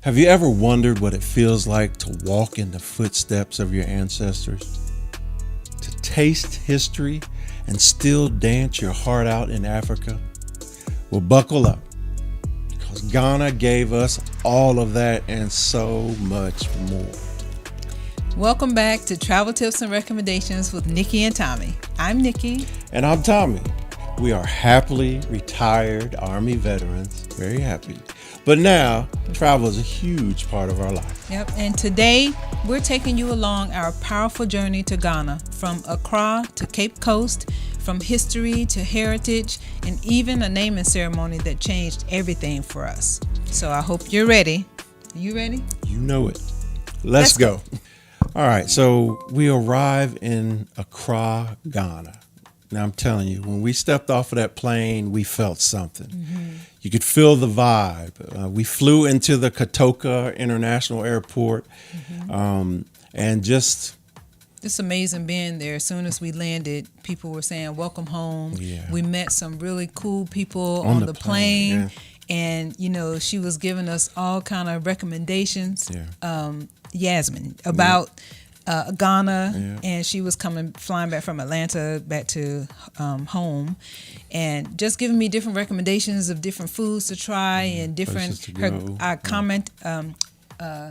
Have you ever wondered what it feels like to walk in the footsteps of your ancestors? To taste history and still dance your heart out in Africa? Well, buckle up, because Ghana gave us all of that and so much more. Welcome back to Travel Tips and Recommendations with Nikki and Tommy. I'm Nikki. And I'm Tommy. We are happily retired Army veterans, very happy. But now, travel is a huge part of our life. Yep, and today we're taking you along our powerful journey to Ghana, from Accra to Cape Coast, from history to heritage, and even a naming ceremony that changed everything for us. So I hope you're ready. Are you ready? You know it. Let's go. All right, so we arrive in Accra, Ghana. Now, I'm telling you, when we stepped off of that plane, we felt something. Mm-hmm. You could feel the vibe. We flew into the Kotoka International Airport, and just... It's amazing being there. As soon as we landed, people were saying, welcome home. Yeah. We met some really cool people on the plane. Yeah. And, you know, she was giving us all kind of recommendations. Yeah. Yasmin, about Ghana, and she was flying back from Atlanta back to home, and just giving me different recommendations of different foods to try and different. I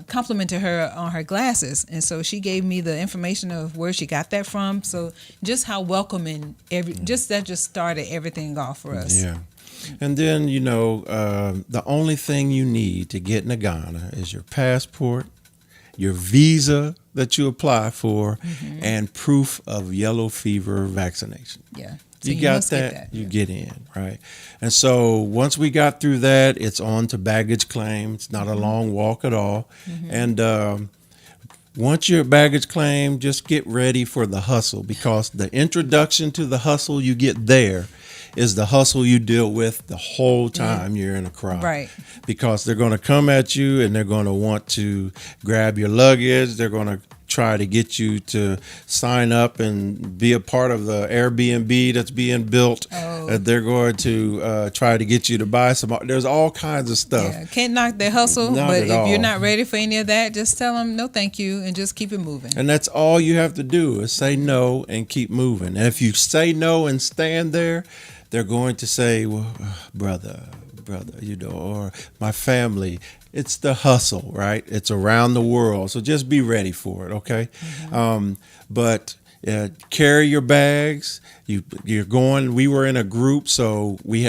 complimented her on her glasses, and so she gave me the information of where she got that from. So just how welcoming that started everything off for us. Yeah. And then, you know, the only thing you need to get into Ghana is your passport, your visa that you apply for, and proof of yellow fever vaccination. Yeah. So you got that, you get in, right? And so once we got through that, it's on to baggage claim. It's not a long walk at all. And once you're at baggage claim, just get ready for the hustle, because the introduction to the hustle you get there is the hustle you deal with the whole time you're in Accra. Right. Because they're going to come at you and they're going to want to grab your luggage. They're going to try to get you to sign up and be a part of the Airbnb that's being built. They're going to try to get you to buy some. There's all kinds of stuff. Yeah, can't knock their hustle, but if you're not ready for any of that, just tell them no thank you and just keep it moving. And that's all you have to do is say no and keep moving. And if you say no and stand there, they're going to say, well, brother, you know, or my family. It's the hustle, right? It's around the world. So just be ready for it, okay? But carry your bags. You're going. We were in a group, so we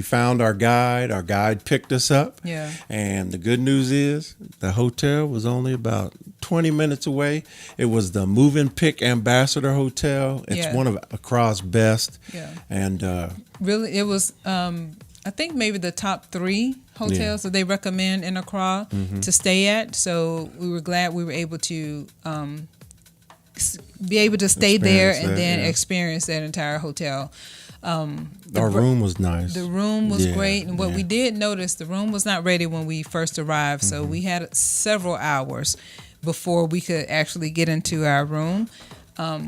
found our guide. Our guide picked us up. Yeah. And the good news is the hotel was only about 20 minutes away. It was the Move and Pick Ambassador Hotel. It's one of Accra's best. Yeah. And really, it was I think maybe the top 3 hotels that they recommend in Accra to stay at. So we were glad we were able to stay there and then experience that entire hotel. Our room was nice. The room was great. And what we did notice, the room was not ready when we first arrived. So we had several hours before we could actually get into our room.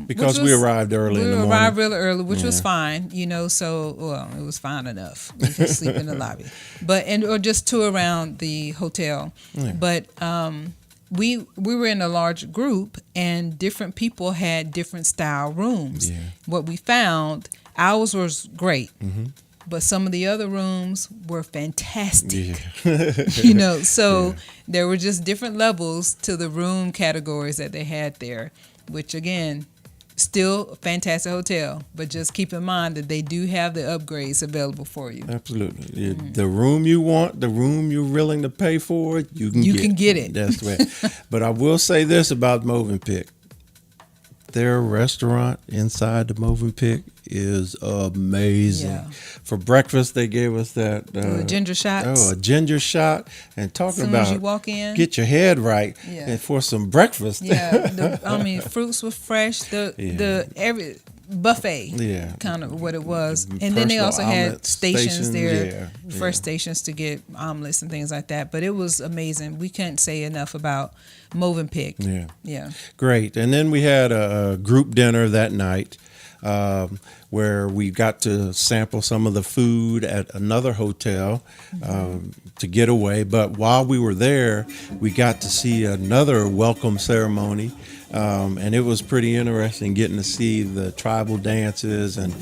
Because we arrived early in the morning. We arrived really early, which was fine, you know, it was fine enough. We could sleep in the lobby. Or just tour around the hotel. Yeah. But we were in a large group, and different people had different style rooms. Yeah. What we found, ours was great. But some of the other rooms were fantastic, you know, so there were just different levels to the room categories that they had there, which again, still a fantastic hotel, but just keep in mind that they do have the upgrades available for you. Absolutely. The room you want, the room you're willing to pay for, you can get it. That's right. But I will say this about Move and Pick. Their restaurant inside the Move and Pick is amazing. Yeah. For breakfast, they gave us that ginger shots. A ginger shot, and talking about as you walk in, get your head right, and for some breakfast. Yeah, fruits were fresh. Every buffet, kind of what it was, and then they also had stations there, fresh stations to get omelets and things like that. But it was amazing. We can't say enough about Move and Pick. Yeah, great. And then we had a group dinner that night. where we got to sample some of the food at another hotel to get away. But while we were there, we got to see another welcome ceremony. And it was pretty interesting getting to see the tribal dances and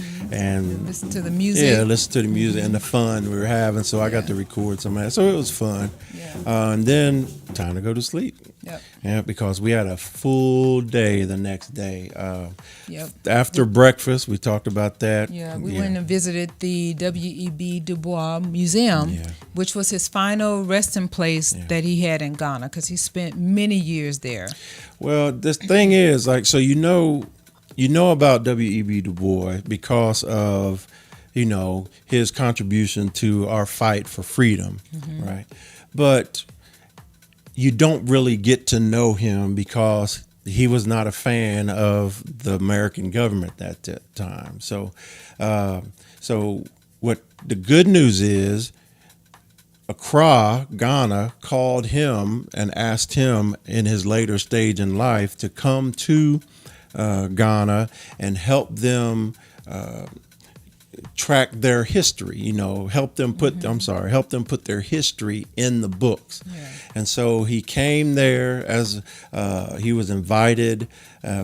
listen to the music. Yeah, listen to the music and the fun we were having. So I got to record some of that. So it was fun. Yeah. And then time to go to sleep. Yep. Yeah, because we had a full day the next day. Yep. After breakfast, we talked about that. Yeah, we went and visited the W.E.B. Du Bois Museum, which was his final resting place that he had in Ghana, because he spent many years there. Well, the thing is, like, so you know about W.E.B. Du Bois because of, his contribution to our fight for freedom, right? But you don't really get to know him because he was not a fan of the American government at that time. So what the good news is, Accra, Ghana, called him and asked him in his later stage in life to come to Ghana and help them track their history, help them put their history in the books. Yeah. And so he came there as he was invited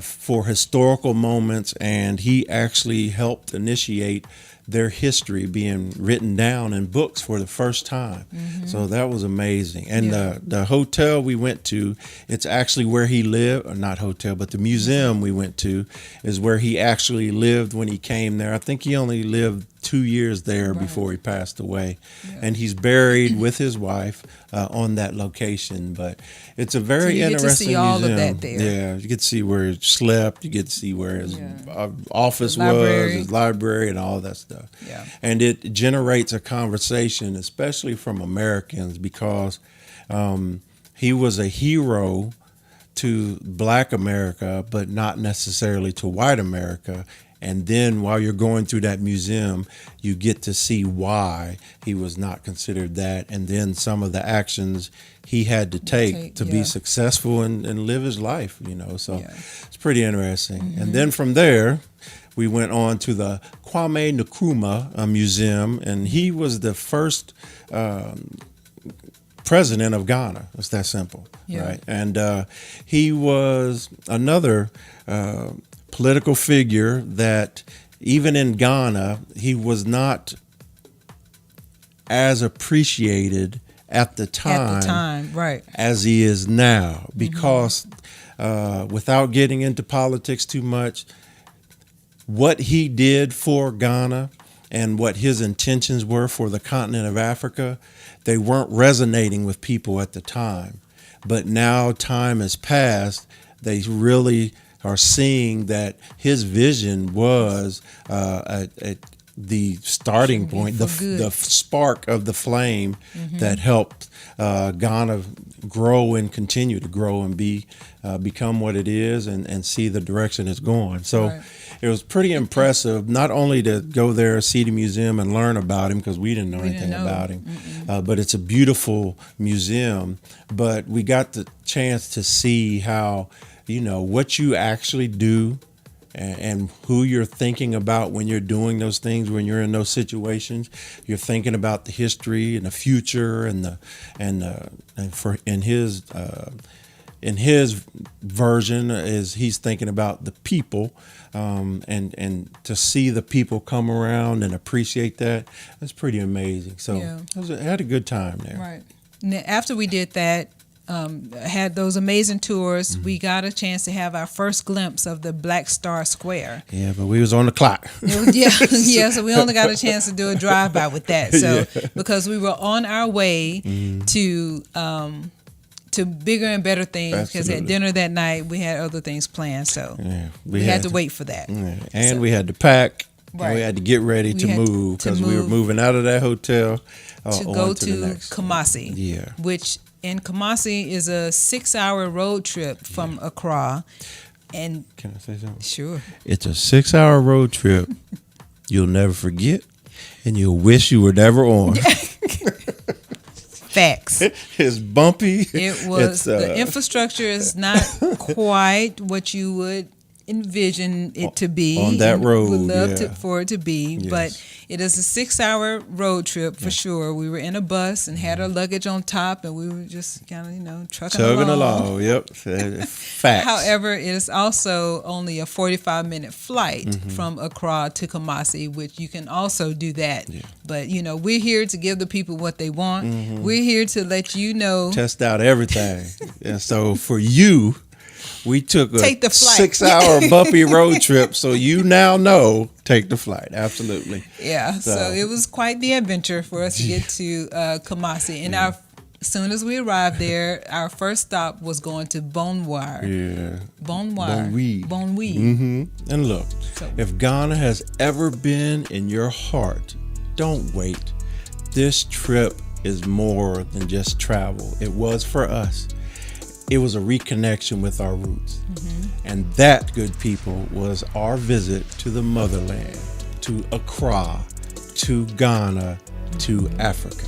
for historical moments, and he actually helped initiate their history being written down in books for the first time. So that was amazing. And the hotel we went to, it's actually where he lived, or not hotel, but the museum we went to is where he actually lived when he came there. I think he only lived 2 years there before he passed away. And he's buried with his wife on that location. But it's a very interesting museum. All of that there. Yeah, you get to see where he slept, you get to see where his office was, his library, and all that stuff. Yeah. And it generates a conversation, especially from Americans, because he was a hero to Black America, but not necessarily to white America. And then while you're going through that museum, you get to see why he was not considered that, and then some of the actions he had to take to be successful and live his life, So it's pretty interesting. And then from there, we went on to the Kwame Nkrumah Museum, and he was the first president of Ghana. It's that simple, right? And he was another political figure that even in Ghana, he was not as appreciated at the time, right, as he is now, because without getting into politics too much, what he did for Ghana and what his intentions were for the continent of Africa, they weren't resonating with people at the time. But now time has passed, they really are seeing that his vision was the starting point, the spark of the flame that helped Ghana grow and continue to grow and become what it is and see the direction it's going. So it was pretty impressive, not only to go there, see the museum and learn about him, because we didn't know anything about him, but it's a beautiful museum. But we got the chance to see how, what you actually do and who you're thinking about when you're doing those things, when you're in those situations. You're thinking about the history and the future in his version is he's thinking about the people, and to see the people come around and appreciate that's pretty amazing. So I had a good time there. Right. Now, after we did that, had those amazing tours, we got a chance to have our first glimpse of the Black Star Square. Yeah, but we was on the clock. So we only got a chance to do a drive-by with that. So because we were on our way to bigger and better things, because at dinner that night we had other things planned, so we had to wait for that. And we had to pack. And we had to get ready to move, because we were moving out of that hotel to go to Kumasi, which in Kumasi is a 6-hour road trip from Accra. And can I say something? Sure. It's a 6-hour road trip you'll never forget, and you'll wish you were never on. Facts. It's bumpy. It was. The infrastructure is not quite what you would envision it to be on that and road. would love Yeah. for it to be, Yes. but it is a 6-hour road trip for sure. We were in a bus and had our luggage on top, and we were just kind of trucking along. Yep. Facts. However, it is also only a 45-minute flight from Accra to Kumasi, which you can also do that. Yeah. But we're here to give the people what they want. We're here to let you know. Test out everything. And so for you, we took a Take the flight. 6-hour bumpy road trip. So you now know, take the flight. Absolutely. Yeah, so it was quite the adventure for us to get to Kumasi. And as soon as we arrived there, our first stop was going to Bonwire. Yeah. Bonwire. Bonwire. And look, So- if Ghana has ever been in your heart, don't wait. This trip is more than just travel. It was for us. It was a reconnection with our roots. And that, good people, was our visit to the motherland, to Accra, to Ghana, to Africa.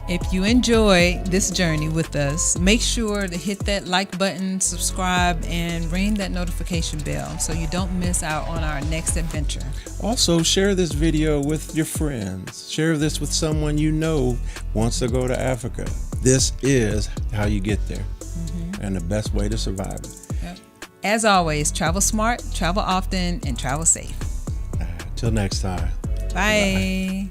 If you enjoy this journey with us, make sure to hit that like button, subscribe, and ring that notification bell so you don't miss out on our next adventure. Also, share this video with your friends. Share this with someone you know wants to go to Africa. This is how you get there, and the best way to survive it. Yep. As always, travel smart, travel often, and travel safe. Till next time. Bye.